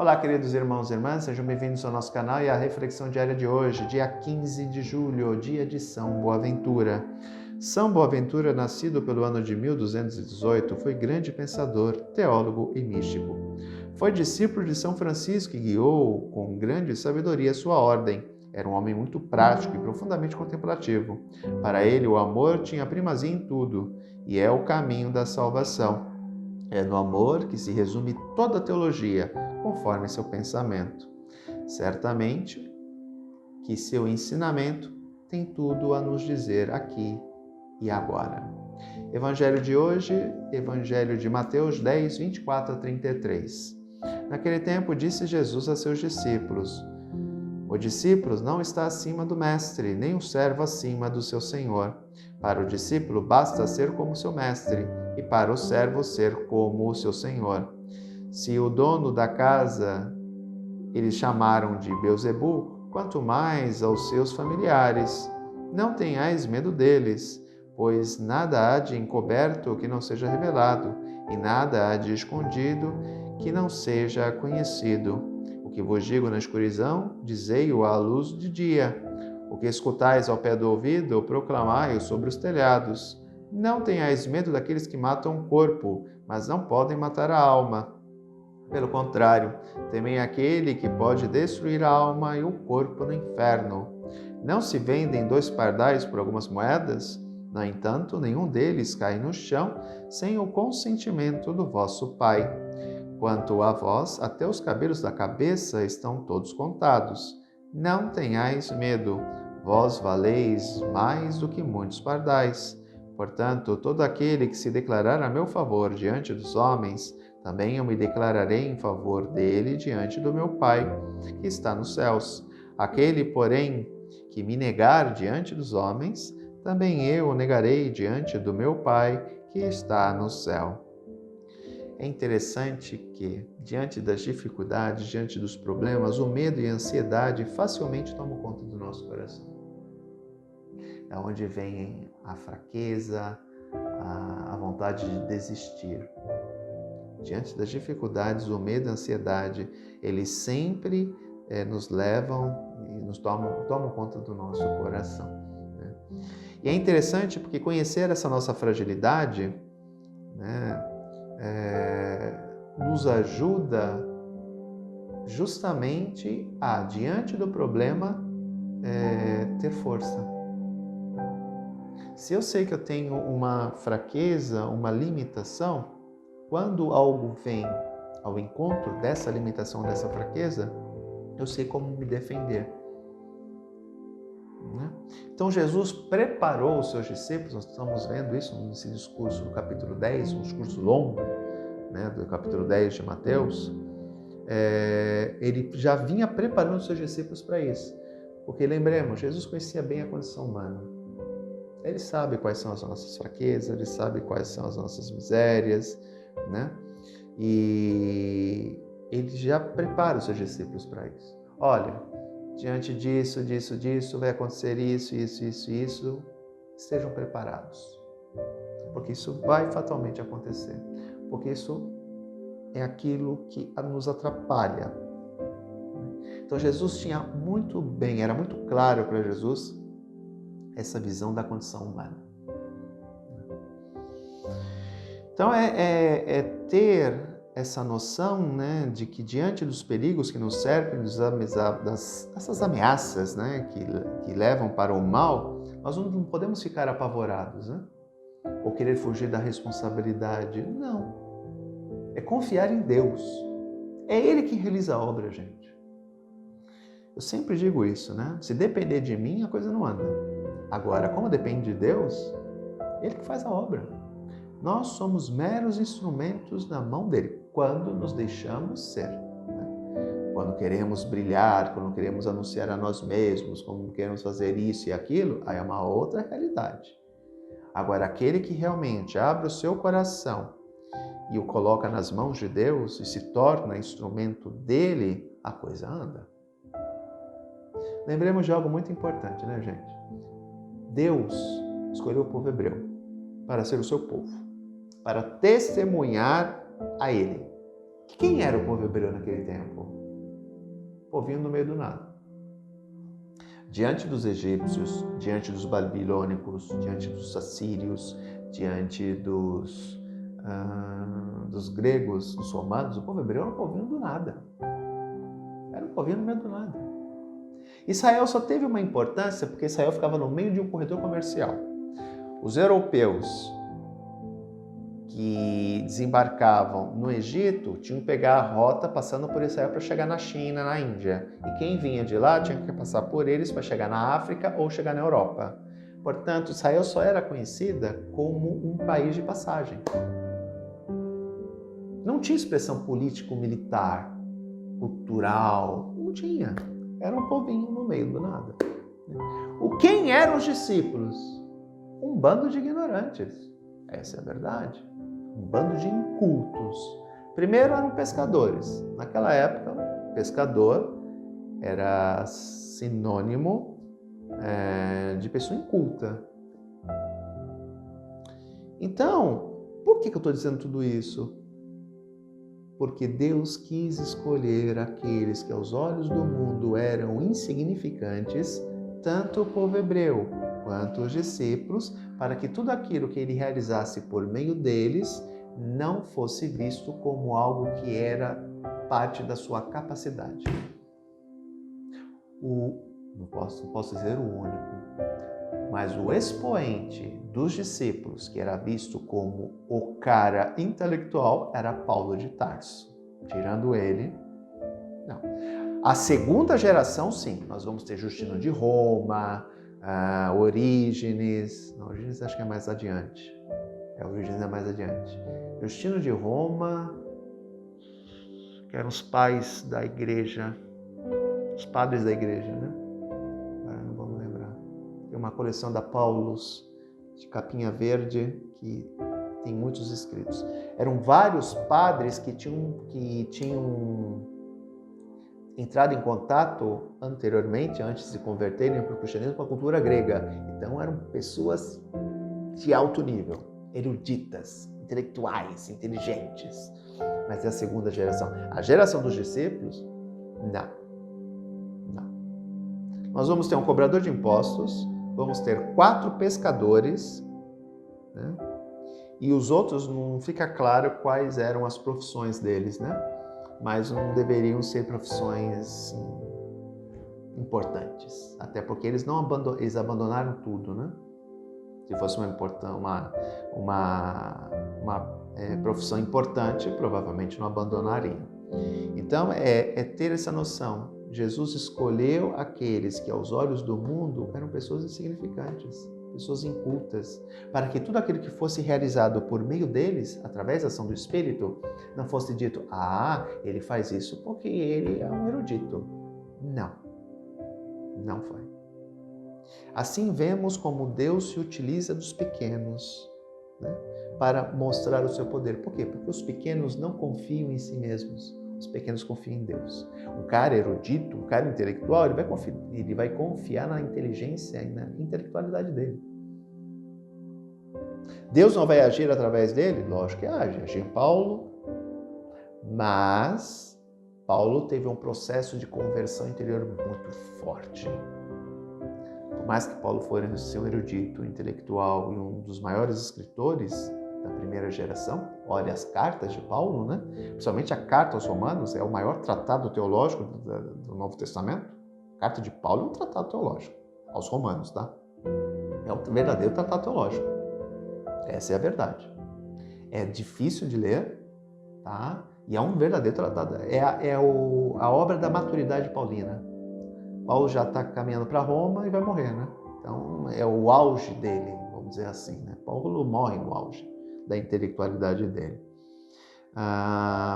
Olá, queridos irmãos e irmãs, sejam bem-vindos ao nosso canal e à reflexão diária de hoje, dia 15 de julho, dia de São Boaventura. São Boaventura, nascido pelo ano de 1218, foi grande pensador, teólogo e místico. Foi discípulo de São Francisco e guiou com grande sabedoria sua ordem. Era um homem muito prático e profundamente contemplativo. Para ele, o amor tinha primazia em tudo e é o caminho da salvação. É no amor que se resume toda a teologia, conforme seu pensamento. Certamente que seu ensinamento tem tudo a nos dizer aqui e agora. Evangelho de hoje, Evangelho de Mateus 10, 24 a 33. Naquele tempo disse Jesus a seus discípulos: o discípulo não está acima do mestre, nem o servo acima do seu senhor. Para o discípulo basta ser como seu mestre, e para o servo ser como o seu senhor. Se o dono da casa eles chamaram de Beelzebu, quanto mais aos seus familiares. Não tenhais medo deles, pois nada há de encoberto que não seja revelado, e nada há de escondido que não seja conhecido. O que vos digo na escuridão, dizei-o à luz de dia. O que escutais ao pé do ouvido, proclamai-o sobre os telhados. Não tenhais medo daqueles que matam o corpo, mas não podem matar a alma. Pelo contrário, temei aquele que pode destruir a alma e o corpo no inferno. Não se vendem 2 pardais por algumas moedas? No entanto, nenhum deles cai no chão sem o consentimento do vosso Pai. Quanto a vós, até os cabelos da cabeça estão todos contados. Não tenhais medo, vós valeis mais do que muitos pardais. Portanto, todo aquele que se declarar a meu favor diante dos homens, também eu me declararei em favor dele diante do meu Pai, que está nos céus. Aquele, porém, que me negar diante dos homens, também eu o negarei diante do meu Pai, que está no céu. É interessante que, diante das dificuldades, diante dos problemas, o medo e a ansiedade facilmente tomam conta do nosso coração. É onde vem a fraqueza, a vontade de desistir. Diante das dificuldades, o medo e a ansiedade, eles sempre nos levam e nos tomam conta do nosso coração. Né? E é interessante porque conhecer essa nossa fragilidade, né, nos ajuda justamente a, diante do problema, ter força. Se eu sei que eu tenho uma fraqueza, uma limitação, quando algo vem ao encontro dessa limitação, dessa fraqueza, eu sei como me defender. Né? Então Jesus preparou os seus discípulos, nós estamos vendo isso nesse discurso do capítulo 10, um discurso longo, né, do capítulo 10 de Mateus. Ele já vinha preparando os seus discípulos para isso. Porque lembremos, Jesus conhecia bem a condição humana. Ele sabe quais são as nossas fraquezas, ele sabe quais são as nossas misérias, né? E ele já prepara os seus discípulos para isso. Olha, diante disso, vai acontecer isso, estejam preparados. Porque isso vai fatalmente acontecer. Porque isso é aquilo que nos atrapalha. Então Jesus tinha muito bem, era muito claro para Jesus essa visão da condição humana. Então é ter essa noção, né, de que diante dos perigos que nos cercam, dessas ameaças, né, que levam para o mal, nós não podemos ficar apavorados, né? Ou querer fugir da responsabilidade. Não. É confiar em Deus. É Ele que realiza a obra, gente. Eu sempre digo isso, né? Se depender de mim, a coisa não anda. Agora, como depende de Deus, Ele que faz a obra. Nós somos meros instrumentos na mão dele, quando nos deixamos ser. Né? Quando queremos brilhar, quando queremos anunciar a nós mesmos, quando queremos fazer isso e aquilo, aí é uma outra realidade. Agora, aquele que realmente abre o seu coração e o coloca nas mãos de Deus e se torna instrumento dele, a coisa anda. Lembremos de algo muito importante, né, gente? Deus escolheu o povo hebreu para ser o seu povo, para testemunhar a Ele. Quem era o povo hebreu naquele tempo? Povinho no meio do nada. Diante dos egípcios, diante dos babilônicos, diante dos assírios, diante dos gregos, dos romanos, o povo hebreu era um povinho do nada. Era um povinho no meio do nada. Israel só teve uma importância porque Israel ficava no meio de um corredor comercial. Os europeus que desembarcavam no Egito tinham que pegar a rota passando por Israel para chegar na China, na Índia. E quem vinha de lá tinha que passar por eles para chegar na África ou chegar na Europa. Portanto, Israel só era conhecida como um país de passagem. Não tinha expressão político-militar, cultural, não tinha. Era um povinho no meio do nada. Quem eram os discípulos? Um bando de ignorantes. Essa é a verdade. Um bando de incultos. Primeiro eram pescadores. Naquela época, pescador era sinônimo de pessoa inculta. Então, por que eu estou dizendo tudo isso? Porque Deus quis escolher aqueles que aos olhos do mundo eram insignificantes, tanto o povo hebreu quanto os discípulos, para que tudo aquilo que ele realizasse por meio deles não fosse visto como algo que era parte da sua capacidade. Não posso dizer o único, mas o expoente dos discípulos, que era visto como o cara intelectual, era Paulo de Tarso. Tirando ele, não. A segunda geração, sim, nós vamos ter Justino de Roma, Orígenes. Não, Orígenes acho que é mais adiante. Orígenes é mais adiante. Justino de Roma, que eram os pais da igreja, os padres da igreja, né? Agora não vamos lembrar. Tem uma coleção da Paulus, de capinha verde, que tem muitos escritos. Eram vários padres que tinham entrado em contato anteriormente, antes de se converterem para o cristianismo, com a cultura grega. Então eram pessoas de alto nível, eruditas, intelectuais, inteligentes. Mas é a segunda geração. A geração dos discípulos, não. Nós vamos ter um cobrador de impostos, vamos ter 4 pescadores, né? E os outros não fica claro quais eram as profissões deles, né? Mas não deveriam ser profissões importantes, até porque eles abandonaram tudo, né? Se fosse uma profissão importante, provavelmente não abandonariam. Então, é ter essa noção. Jesus escolheu aqueles que, aos olhos do mundo, eram pessoas insignificantes, pessoas incultas, para que tudo aquilo que fosse realizado por meio deles, através da ação do Espírito, não fosse dito, ele faz isso porque ele é um erudito. Não foi. Assim vemos como Deus se utiliza dos pequenos, né, para mostrar o seu poder. Por quê? Porque os pequenos não confiam em si mesmos. Os pequenos confiam em Deus. Um cara erudito, um cara intelectual, ele vai confiar na inteligência e na intelectualidade dele. Deus não vai agir através dele? Lógico que age em Paulo, mas Paulo teve um processo de conversão interior muito forte. Por mais que Paulo fosse um erudito, intelectual e um dos maiores escritores da primeira geração, olha as cartas de Paulo, né? Principalmente a carta aos Romanos, é o maior tratado teológico do Novo Testamento. A carta de Paulo é um tratado teológico, aos Romanos, tá? É um verdadeiro tratado teológico. Essa é a verdade. É difícil de ler, tá? E é um verdadeiro tratado. A obra da maturidade paulina. Paulo já está caminhando para Roma e vai morrer, né? Então, é o auge dele, vamos dizer assim, né? Paulo morre no auge da intelectualidade dele.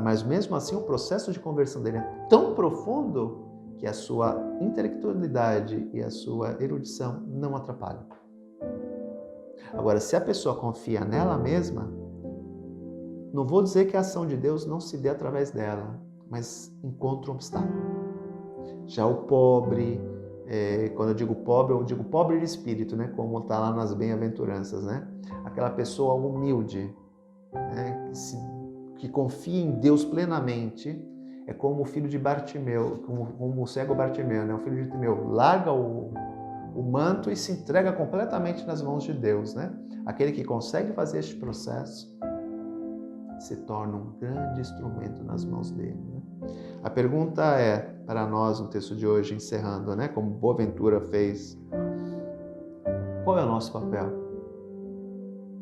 Mas mesmo assim, o processo de conversão dele é tão profundo que a sua intelectualidade e a sua erudição não atrapalham. Agora, se a pessoa confia nela mesma, não vou dizer que a ação de Deus não se dê através dela, mas encontra um obstáculo. Já o pobre, quando eu digo pobre de espírito, né? Como está lá nas bem-aventuranças, né? Aquela pessoa humilde, né? que confia em Deus plenamente, é como o filho de Bartimeu, como o cego Bartimeu, né? O filho de Timeu larga o manto e se entrega completamente nas mãos de Deus, né? Aquele que consegue fazer este processo se torna um grande instrumento nas mãos dele, né? A pergunta é, para nós no texto de hoje, encerrando, né? Como Boaventura fez, qual é o nosso papel?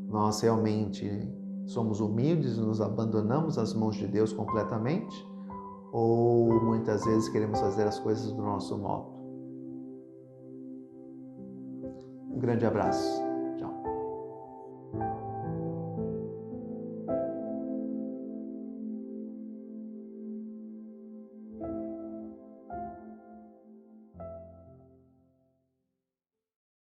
Nós realmente somos humildes e nos abandonamos às mãos de Deus completamente? Ou muitas vezes queremos fazer as coisas do nosso modo? Um grande abraço. Tchau.